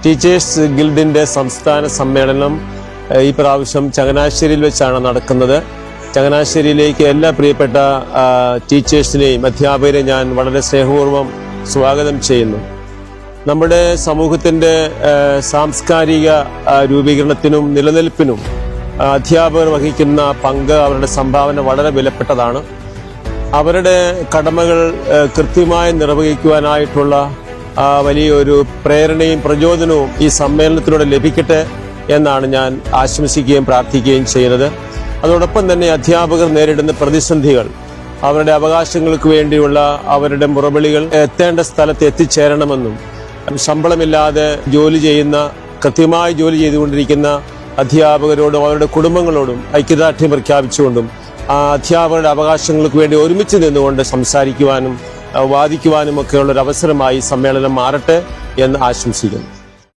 Teachers ഗിൽഡിൻ്റെ സംസ്ഥാന സമ്മേളനം ഈ പ്രാവശ്യം ചങ്ങനാശ്ശേരിയിൽ വെച്ചാണ് നടക്കുന്നത്. ചങ്ങനാശ്ശേരിയിലേക്ക് എല്ലാ പ്രിയപ്പെട്ട ടീച്ചേഴ്സിനെയും അധ്യാപകരെയും ഞാൻ വളരെ സ്നേഹപൂർവ്വം സ്വാഗതം ചെയ്യുന്നു. നമ്മുടെ സമൂഹത്തിൻ്റെ സാംസ്കാരിക രൂപീകരണത്തിനും നിലനിൽപ്പിനും അധ്യാപകർ വഹിക്കുന്ന പങ്ക്, അവരുടെ സംഭാവന വളരെ വിലപ്പെട്ടതാണ്. അവരുടെ കടമകൾ കൃത്യമായി നിർവഹിക്കുവാനായിട്ടുള്ള വലിയൊരു പ്രേരണയും പ്രചോദനവും ഈ സമ്മേളനത്തിലൂടെ ലഭിക്കട്ടെ എന്നാണ് ഞാൻ ആശംസിക്കുകയും പ്രാർത്ഥിക്കുകയും ചെയ്യുന്നത്. അതോടൊപ്പം തന്നെ അധ്യാപകർ നേരിടുന്ന പ്രതിസന്ധികൾ, അവരുടെ അവകാശങ്ങൾക്ക് വേണ്ടിയുള്ള അവരുടെ മുറവിളികൾ എത്തേണ്ട സ്ഥലത്ത് എത്തിച്ചേരണമെന്നും, ശമ്പളമില്ലാതെ ജോലി ചെയ്യുന്ന, കൃത്യമായി ജോലി ചെയ്തുകൊണ്ടിരിക്കുന്ന അധ്യാപകരോടും അവരുടെ കുടുംബങ്ങളോടും ഐക്യദാർഢ്യം പ്രഖ്യാപിച്ചുകൊണ്ടും അധ്യാപകരുടെ അവകാശങ്ങൾക്ക് വേണ്ടി ഒരുമിച്ച് നിന്നുകൊണ്ട് സംസാരിക്കുവാനും വാദിക്കുവാനും ഒക്കെയുള്ള ഒരു അവസരമായി സമ്മേളനം മാറട്ടെ എന്ന് ആശംസിക്കുന്നു.